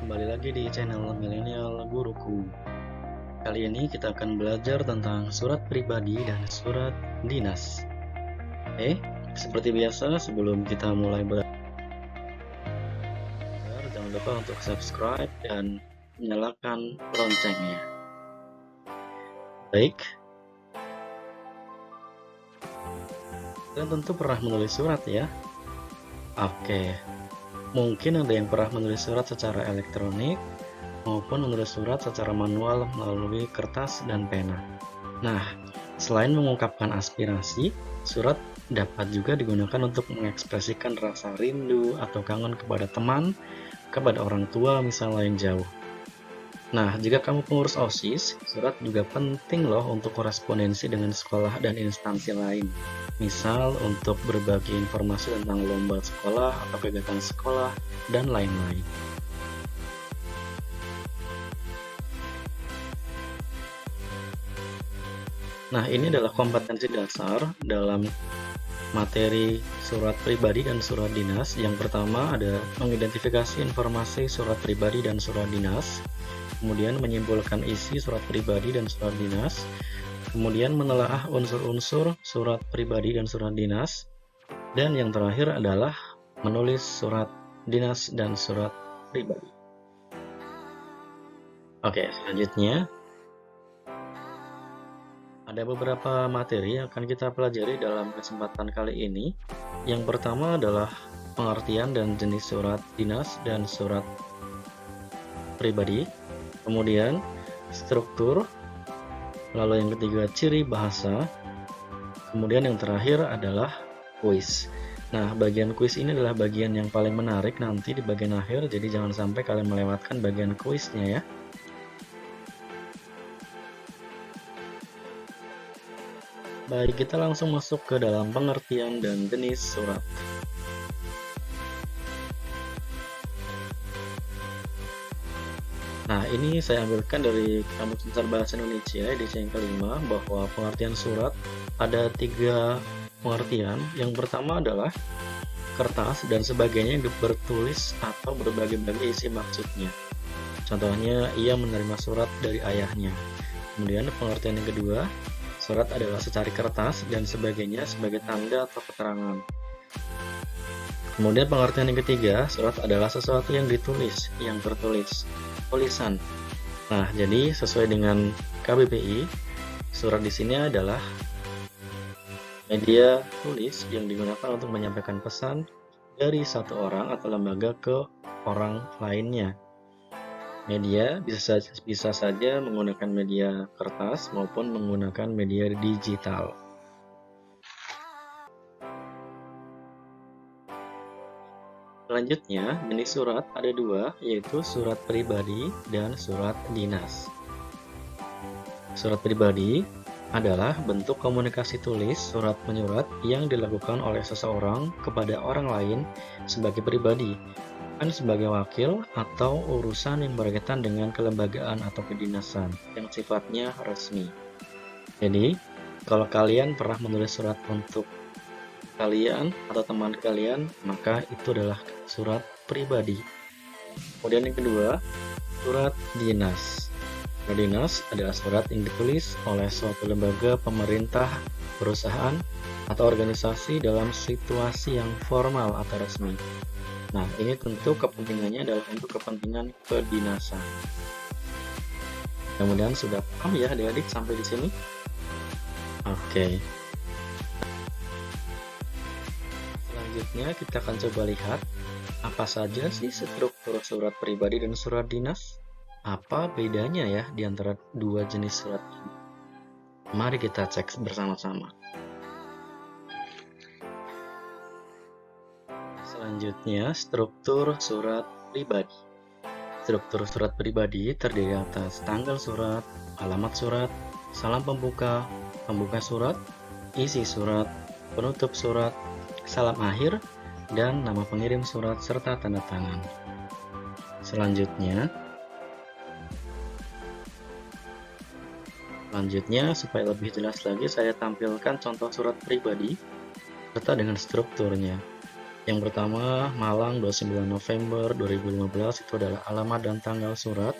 kembali lagi di channel Milenial Guruku. Kali ini kita akan belajar tentang surat pribadi dan surat dinas. Seperti biasa sebelum kita mulai belajar, jangan lupa untuk subscribe dan nyalakan loncengnya. Baik, kalian tentu pernah menulis surat ya? Oke, mungkin ada yang pernah menulis surat secara elektronik maupun menulis surat secara manual melalui kertas dan pena. Nah, selain mengungkapkan aspirasi, surat dapat juga digunakan untuk mengekspresikan rasa rindu atau kangen kepada teman, kepada orang tua misalnya yang jauh. Nah, jika kamu pengurus OSIS, surat juga penting loh untuk korespondensi dengan sekolah dan instansi lain. Misal untuk berbagi informasi tentang lomba sekolah atau kegiatan sekolah, dan lain-lain. Nah, ini adalah kompetensi dasar dalam materi surat pribadi dan surat dinas. Yang pertama ada mengidentifikasi informasi surat pribadi dan surat dinas, kemudian menyimpulkan isi surat pribadi dan surat dinas, kemudian menelaah unsur-unsur surat pribadi dan surat dinas, dan yang terakhir adalah menulis surat dinas dan surat pribadi. Oke, selanjutnya ada beberapa materi yang akan kita pelajari dalam kesempatan kali ini. Yang pertama adalah pengertian dan jenis surat dinas dan surat pribadi. Kemudian struktur. Lalu yang ketiga ciri bahasa. Kemudian yang terakhir adalah kuis. Nah, bagian kuis ini adalah bagian yang paling menarik nanti di bagian akhir. Jadi jangan sampai kalian melewatkan bagian kuisnya ya. Baik, kita langsung masuk ke dalam pengertian dan jenis surat. Nah, ini saya ambilkan dari Kamus Besar Bahasa Indonesia edisi yang kelima, bahwa pengertian surat ada 3 pengertian. Yang pertama adalah kertas dan sebagainya yang bertulis atau berbagi-bagi isi maksudnya. Contohnya, ia menerima surat dari ayahnya. Kemudian pengertian yang kedua, surat adalah secari kertas dan sebagainya sebagai tanda atau keterangan. Kemudian pengertian yang ketiga, surat adalah sesuatu yang ditulis, yang tertulis, tulisan. Nah, jadi sesuai dengan KBBI, surat di sini adalah media tulis yang digunakan untuk menyampaikan pesan dari satu orang atau lembaga ke orang lainnya. Media bisa saja menggunakan media kertas maupun menggunakan media digital. Selanjutnya, jenis surat ada 2, yaitu surat pribadi dan surat dinas. Surat pribadi adalah bentuk komunikasi tulis surat menyurat yang dilakukan oleh seseorang kepada orang lain sebagai pribadi, bukan sebagai wakil atau urusan yang berkaitan dengan kelembagaan atau kedinasan yang sifatnya resmi. Jadi, kalau kalian pernah menulis surat untuk kalian atau teman kalian, maka itu adalah surat pribadi. Kemudian yang kedua, surat dinas. Surat dinas adalah surat yang ditulis oleh suatu lembaga pemerintah, perusahaan, atau organisasi dalam situasi yang formal atau resmi. Nah, ini tentu kepentingannya adalah untuk kepentingan kedinasan. Kemudian sudah paham ya adik-adik sampai di sini? Oke. Selanjutnya kita akan coba lihat apa saja sih struktur surat pribadi dan surat dinas? Apa bedanya ya di antara 2 jenis surat ini? Mari kita cek bersama-sama. Selanjutnya, struktur surat pribadi. Struktur surat pribadi terdiri atas tanggal surat, alamat surat, salam pembuka, pembuka surat, isi surat, penutup surat, salam akhir, dan nama pengirim surat serta tanda tangan. Selanjutnya, supaya lebih jelas lagi saya tampilkan contoh surat pribadi serta dengan strukturnya. Yang pertama, Malang 29 November 2015 itu adalah alamat dan tanggal surat.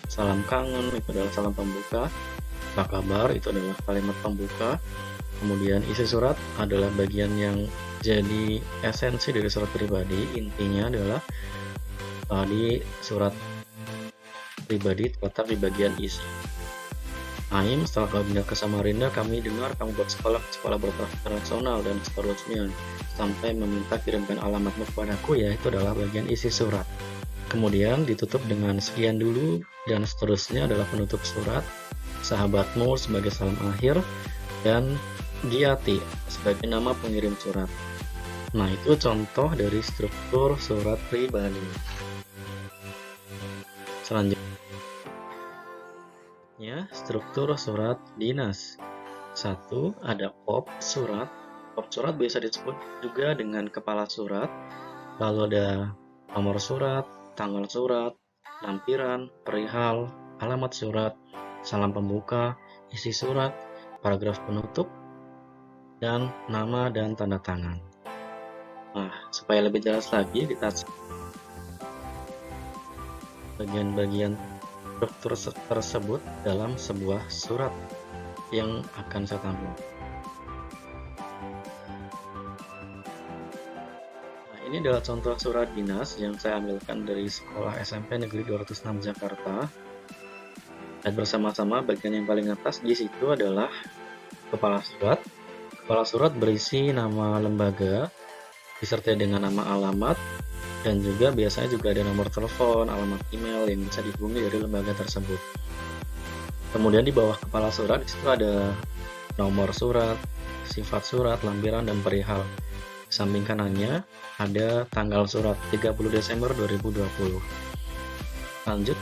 Salam kangen itu adalah salam pembuka. Apa kabar itu adalah kalimat pembuka. Kemudian isi surat adalah bagian yang jadi esensi dari surat pribadi. Intinya adalah di surat pribadi terletak di bagian isi. Aim, setelah kau pindah ke Samarinda, kami dengar kamu buat sekolah bertaraf internasional dan seterusnya, sampai meminta kirimkan alamatmu kepadaku, ya itu adalah bagian isi surat. Kemudian ditutup dengan sekian dulu dan seterusnya adalah penutup surat, sahabatmu sebagai salam akhir, dan Giati sebagai nama pengirim surat. Nah, itu contoh dari struktur surat pribadi. Selanjutnya, struktur surat dinas. 1. Ada pop surat. Pop surat biasa disebut juga dengan kepala surat. Lalu ada nomor surat, tanggal surat, lampiran, perihal, alamat surat, salam pembuka, isi surat, paragraf penutup, dan nama dan tanda tangan. Nah, supaya lebih jelas lagi, kita bagian-bagian struktur tersebut dalam sebuah surat yang akan saya tampilkan. Nah, ini adalah contoh surat dinas yang saya ambilkan dari Sekolah SMP Negeri 206 Jakarta. Dan bersama-sama bagian yang paling atas di situ adalah kepala surat. Kepala surat berisi nama lembaga, disertai dengan nama alamat, dan juga biasanya juga ada nomor telepon, alamat email yang bisa dihubungi dari lembaga tersebut. Kemudian di bawah kepala surat di situ ada nomor surat, sifat surat, lampiran, dan perihal. Di samping kanannya ada tanggal surat 30 Desember 2020. Lanjut,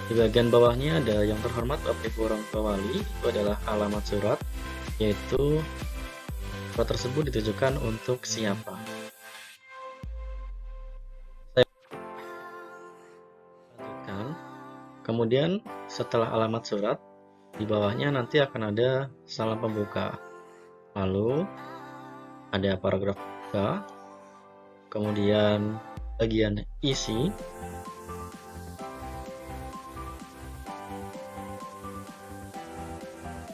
di bagian bawahnya ada yang terhormat Bapak Ibu Orang Tua Wali, itu adalah alamat surat, yaitu surat tersebut ditujukan untuk siapa. Kemudian setelah alamat surat, di bawahnya nanti akan ada salam pembuka. Lalu ada paragraf pembuka, kemudian bagian isi,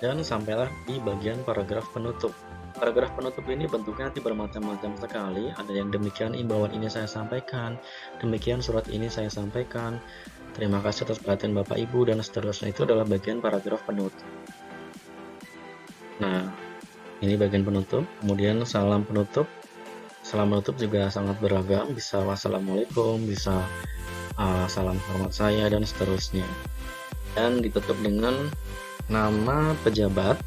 dan sampailah di bagian paragraf penutup. Paragraf penutup ini bentuknya nanti bermacam-macam sekali. Ada yang demikian imbauan ini saya sampaikan, demikian surat ini saya sampaikan, terima kasih atas perhatian Bapak Ibu, dan seterusnya. Itu adalah bagian paragraf penutup. Nah, ini bagian penutup. Kemudian salam penutup. Salam penutup juga sangat beragam, bisa wassalamualaikum, bisa salam hormat saya, dan seterusnya. Dan ditutup dengan nama pejabat,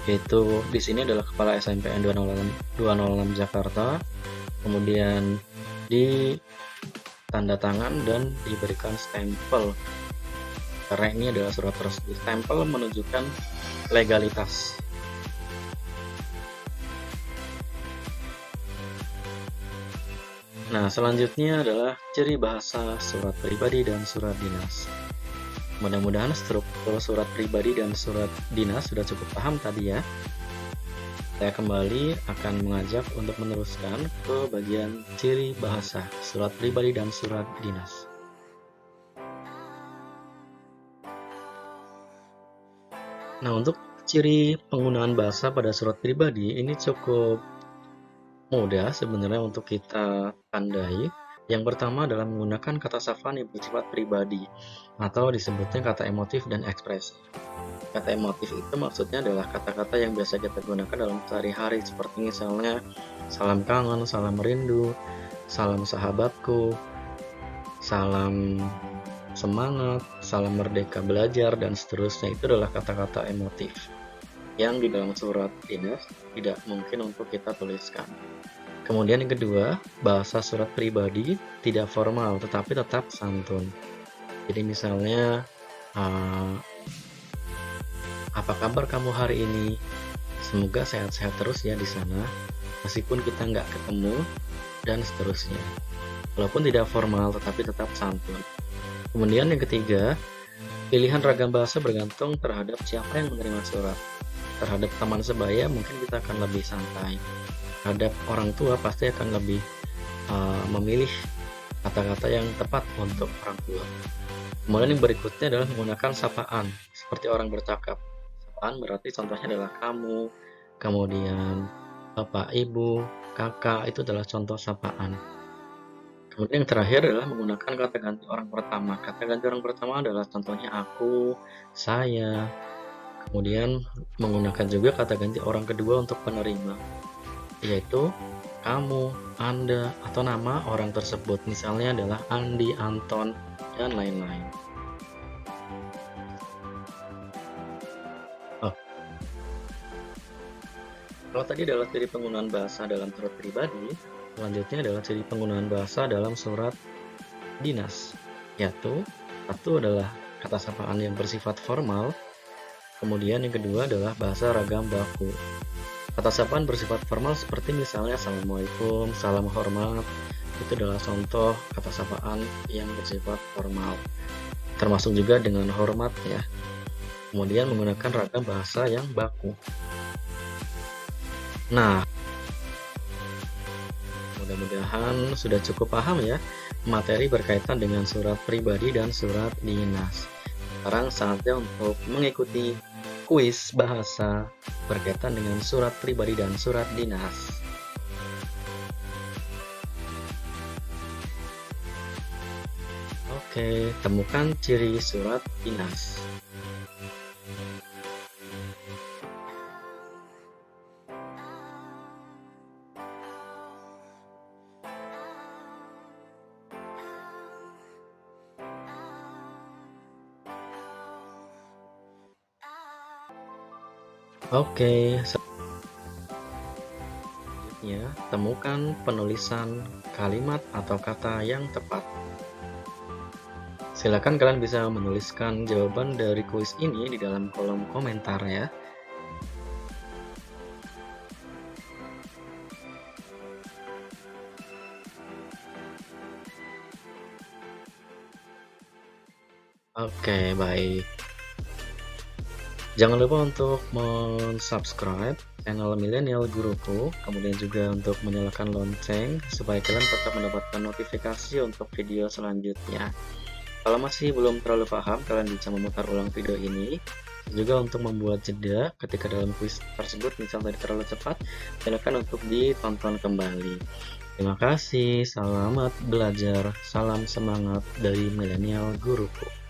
yaitu di sini adalah Kepala SMPN 206 Jakarta. Kemudian di tanda tangan dan diberikan stempel, karena ini adalah surat resmi. Stempel menunjukkan legalitas. Nah, selanjutnya adalah ciri bahasa surat pribadi dan surat dinas. Mudah-mudahan struktur surat pribadi dan surat dinas sudah cukup paham tadi ya. Saya kembali akan mengajak untuk meneruskan ke bagian ciri bahasa surat pribadi dan surat dinas. Nah, untuk ciri penggunaan bahasa pada surat pribadi ini cukup mudah sebenarnya untuk kita tandai. Yang pertama adalah menggunakan kata safaan yang bersifat pribadi atau disebutnya kata emotif dan ekspresi. Kata emotif itu maksudnya adalah kata-kata yang biasa kita gunakan dalam sehari-hari, seperti misalnya salam kangen, salam rindu, salam sahabatku, salam semangat, salam merdeka belajar, dan seterusnya. Itu adalah kata-kata emotif yang di dalam surat dinas tidak mungkin untuk kita tuliskan. Kemudian yang kedua, bahasa surat pribadi tidak formal tetapi tetap santun. Jadi misalnya apa kabar kamu hari ini? Semoga sehat-sehat terus ya di sana, meskipun kita nggak ketemu, dan seterusnya. Walaupun tidak formal tetapi tetap santun. Kemudian yang ketiga, pilihan ragam bahasa bergantung terhadap siapa yang menerima surat. Terhadap teman sebaya mungkin kita akan lebih santai. Terhadap orang tua pasti akan lebih memilih kata-kata yang tepat untuk orang tua. Kemudian yang berikutnya adalah menggunakan sapaan, seperti orang bercakap. Sapaan berarti contohnya adalah kamu, kemudian bapak, ibu, kakak, itu adalah contoh sapaan. Kemudian yang terakhir adalah menggunakan kata ganti orang pertama. Kata ganti orang pertama adalah contohnya aku, saya. Kemudian menggunakan juga kata ganti orang kedua untuk penerima, yaitu kamu, Anda, atau nama orang tersebut. Misalnya adalah Andi, Anton, dan lain-lain. Oh, kalau tadi adalah ciri penggunaan bahasa dalam surat pribadi, selanjutnya adalah ciri penggunaan bahasa dalam surat dinas, yaitu satu adalah kata sapaan yang bersifat formal. Kemudian yang kedua adalah bahasa ragam baku. Kata sapaan bersifat formal seperti misalnya Assalamualaikum, salam hormat, itu adalah contoh kata sapaan yang bersifat formal. Termasuk juga dengan hormat ya. Kemudian menggunakan ragam bahasa yang baku. Nah, mudah-mudahan sudah cukup paham ya materi berkaitan dengan surat pribadi dan surat dinas. Sekarang saatnya untuk mengikuti kuis bahasa berkaitan dengan surat pribadi dan surat dinas. Oke, temukan ciri surat dinas. Oke, selanjutnya temukan penulisan kalimat atau kata yang tepat. Silakan kalian bisa menuliskan jawaban dari kuis ini di dalam kolom komentar ya. Oke, baik. Jangan lupa untuk subscribe channel Milenial Guruku, kemudian juga untuk menyalakan lonceng supaya kalian tetap mendapatkan notifikasi untuk video selanjutnya. Kalau masih belum terlalu paham, kalian bisa memutar ulang video ini. Juga untuk membuat jeda ketika dalam kuis tersebut misalnya terlalu cepat, silakan untuk ditonton kembali. Terima kasih, selamat belajar, salam semangat dari Milenial Guruku.